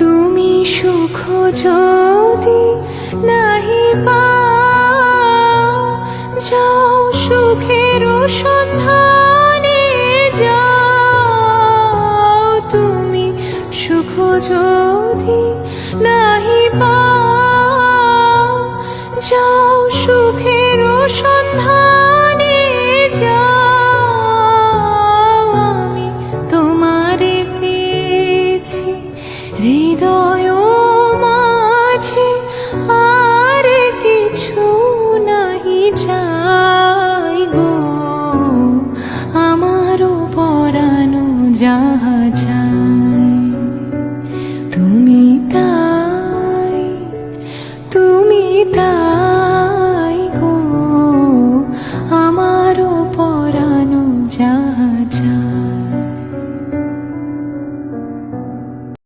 তুমি সুখ যদি নাহি পাও, যাও সুখের সন্ধানে যাও। তুমি সুখ যদি নাহি পাও, যাও সুখের সন্ধানে যাও। আমি তোমারে পেয়েছি হৃদয়